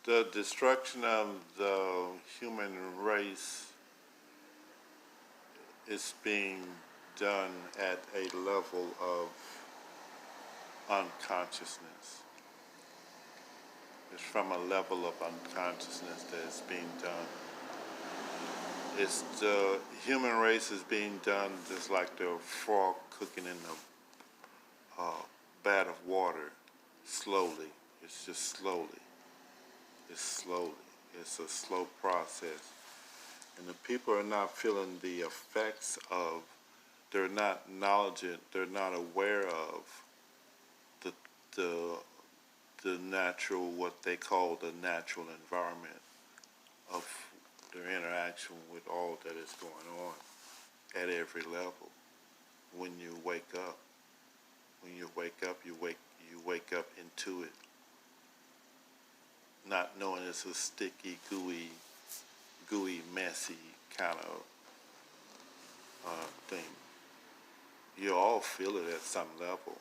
The destruction of the human race is being done at a level of unconsciousness. It's from a level of unconsciousness that is being done. It's the human race is being done just like the frog cooking in a vat of water, slowly. It's just slowly. It's slowly. It's a slow process. And the people are not feeling the effects of, they're not knowledgeable, they're not aware of the, the, the natural, what they call the natural environment of their interaction with all that is going on at every level. When you wake up, you wake up into it, not knowing it's a sticky, gooey, messy kind of thing. You all feel it at some level.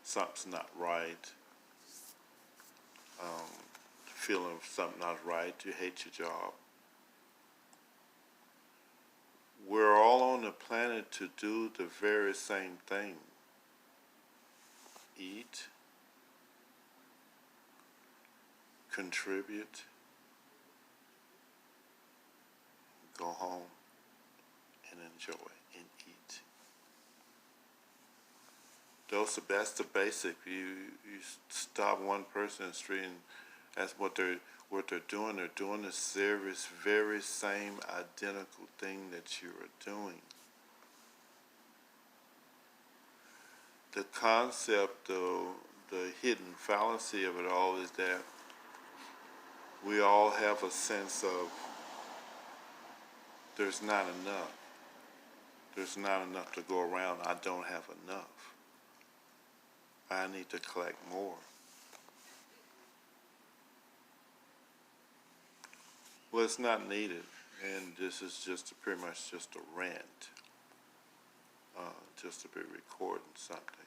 Something's not right. Feeling something not right. You hate your job. We're all on the planet to do the very same thing. Eat, contribute, go home, and enjoy and eat. That's the basic. You stop one person in the street and that's what they're doing. They're doing the very same identical thing that you are doing. The concept, the hidden fallacy of it all is that we all have a sense of there's not enough. There's not enough to go around. I don't have enough. I need to collect more. Well, it's not needed, and this is just pretty much just a rant, just to be recording something.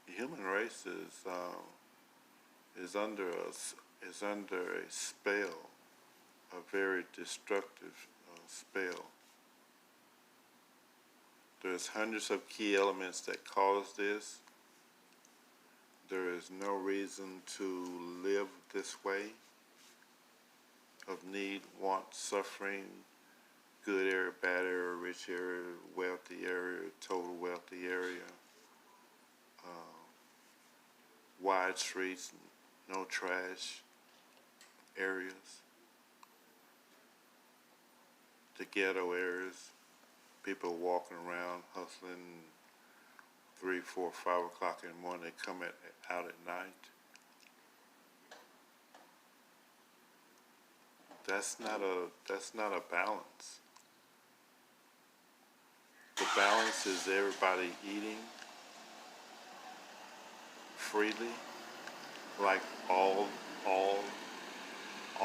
The human race is under a spell, a very destructive spell. There's hundreds of key elements that cause this. There is no reason to live this way of need, want, suffering, good area, bad area, rich area, wealthy area, total wealthy area, wide streets, no trash areas, the ghetto areas, people walking around hustling 3, 4, 5 o'clock in the morning, they come out at night. That's not a balance. The balance is everybody eating freely, like all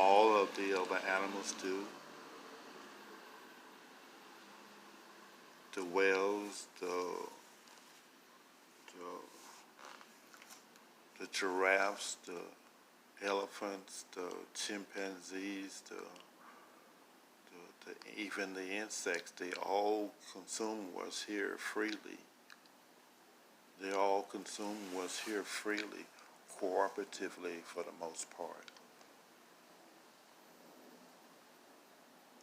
of the other animals do. The whales, the giraffes, the elephants, the chimpanzees, even the insects, they all consume what's here freely. They all consume what's here freely, cooperatively for the most part.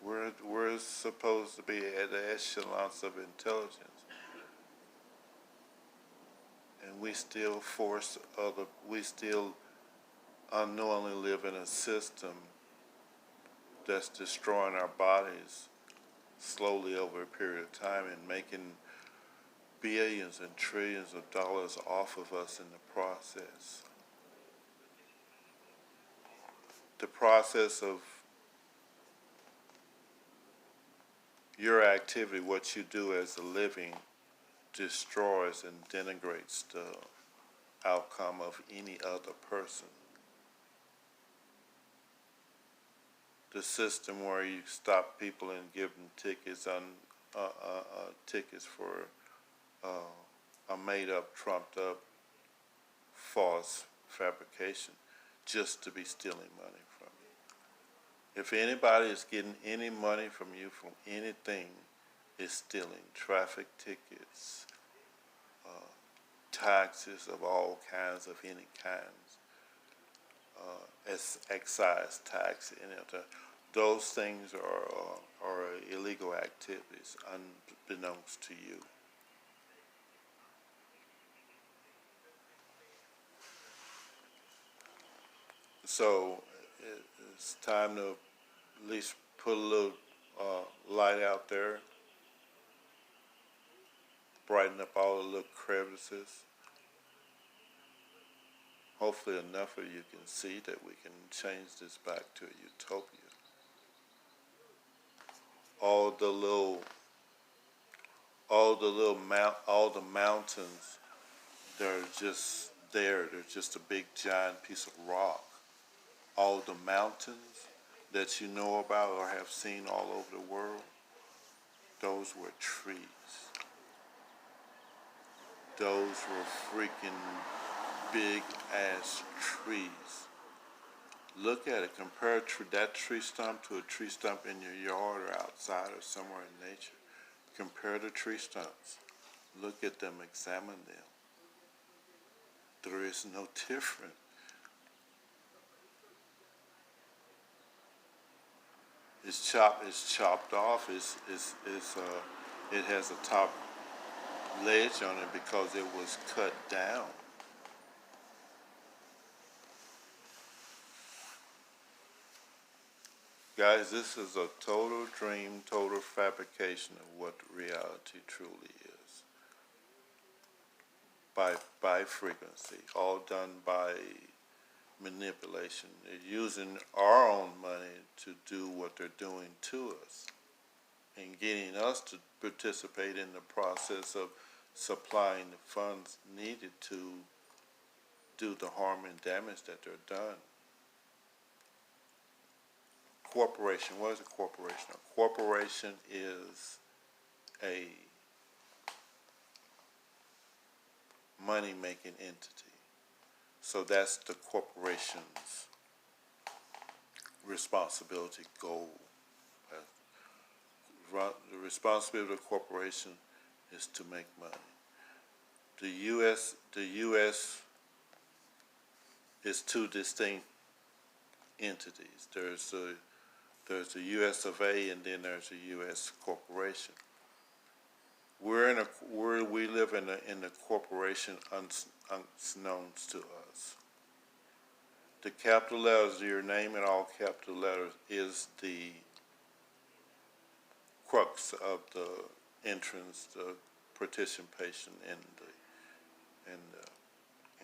We're supposed to be at the echelons of intelligence. And we still unknowingly live in a system that's destroying our bodies slowly over a period of time and making billions and trillions of dollars off of us in the process. The process of your activity, what you do as a living, destroys and denigrates the outcome of any other person. The system where you stop people and give them tickets tickets for a made-up, trumped-up false fabrication just to be stealing money from you. If anybody is getting any money from you from anything, it's stealing. Traffic tickets, taxes of all kinds, of any kinds, excise tax, those things are illegal activities unbeknownst to you. So it's time to at least put a little light out there, brighten up all the little crevices. Hopefully enough of you can see that we can change this back to a utopia. All the little, all the mountains, they're just there. They're just a big giant piece of rock. All the mountains that you know about or have seen all over the world, those were trees. Those were freaking big ass trees. Look at it. Compare that tree stump to a tree stump in your yard or outside or somewhere in nature. Compare the tree stumps. Look at them. Examine them. There is no difference. It's chopped off. It has a top ledge on it because it was cut down. Guys, this is a total dream, total fabrication of what reality truly is. By frequency, all done by manipulation. They're using our own money to do what they're doing to us and getting us to participate in the process of supplying the funds needed to do the harm and damage that they're done. Corporation, what is a corporation? A corporation is a money-making entity. So that's the corporation's responsibility goal. The responsibility of the corporation is to make money. The U.S. is two distinct entities. There's the U.S. of A, and then there's a U.S. corporation. We live in a corporation unknowns to us. The capital letters, your name in all capital letters, is the crux of the entrance, the participation in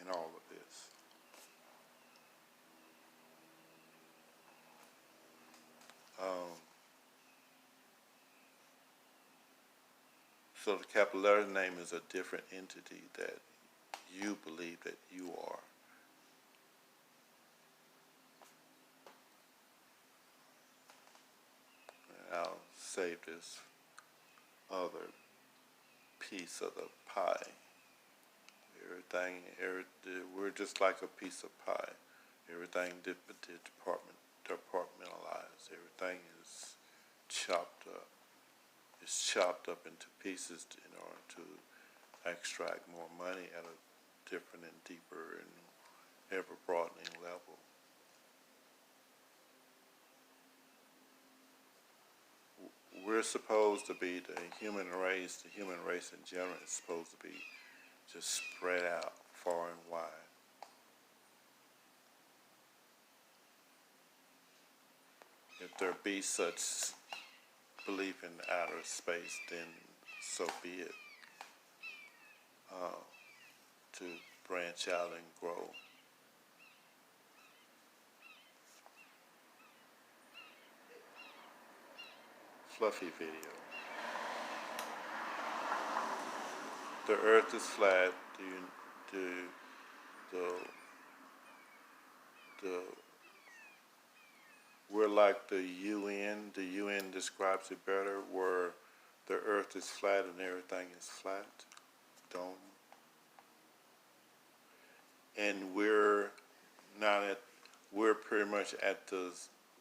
all of this. So the capital letter name is a different entity that you believe that you are. And I'll save this other piece of the pie. We're just like a piece of pie. Everything departmentalized. Everything is chopped up. It's chopped up into pieces in order to extract more money at a different and deeper and ever-broadening level. We're supposed to be the human race in general is supposed to be just spread out far and wide. If there be such belief in outer space, then so be it. To branch out and grow. Fluffy video. The earth is flat. We're like the UN. The UN describes it better, where the earth is flat and everything is flat. Dome. and we're not at, we're pretty much at the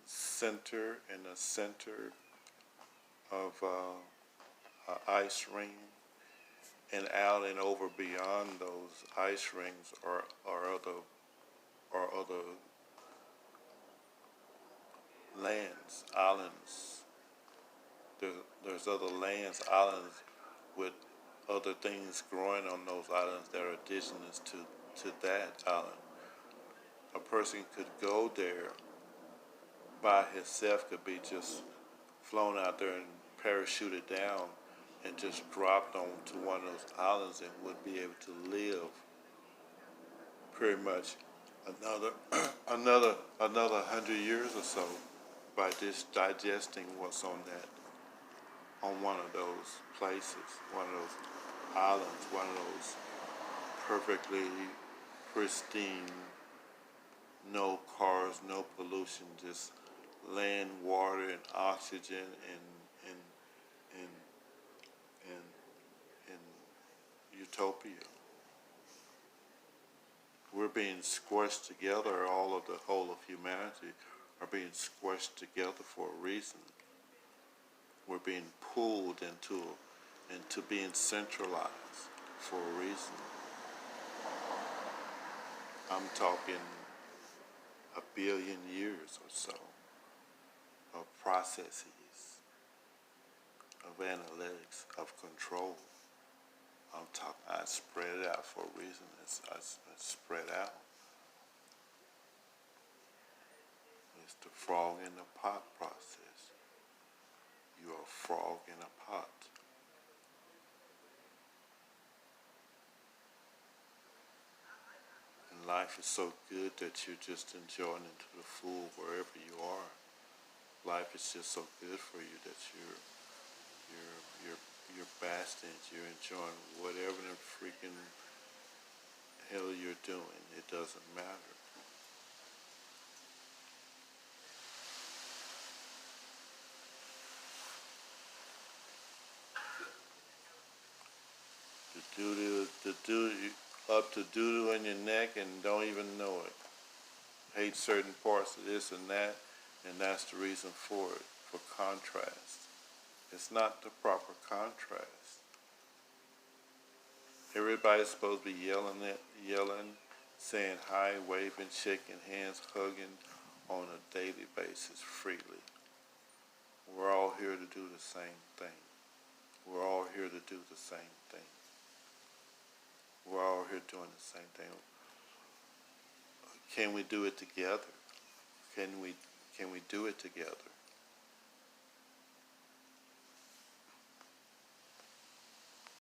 center, in the center of a ice ring, and out and over beyond those ice rings are other lands, islands. There, there's other lands, islands with other things growing on those islands that are indigenous to that island. A person could go there by himself, could be just flown out there and parachuted down and just dropped onto one of those islands and would be able to live pretty much another another 100 years or so by just digesting what's on that, on one of those places, one of those islands, one of those perfectly pristine, no cars, no pollution, just land, water, and oxygen, and in Utopia. We're being squished together. All of the whole of humanity are being squished together for a reason. We're being pulled into being centralized for a reason. I'm talking a billion years or so of processes, of analytics, of control. I'm talking, I spread it out for a reason. It's spread out. It's the frog in the pot process. You're a frog in a pot. And life is so good that you're just enjoying it to the full wherever you are. Life is just so good for you that you're basking, you're enjoying whatever the freaking hell you're doing. It doesn't matter. The doo up to doo-doo in your neck and don't even know it. Hate certain parts of this and that's the reason for it, for contrast. It's not the proper contrast. Everybody's supposed to be yelling, saying hi, waving, shaking hands, hugging on a daily basis freely. We're all here to do the same thing. We're all here to do the same thing. We're all here doing the same thing. Can we do it together? Can we do it together?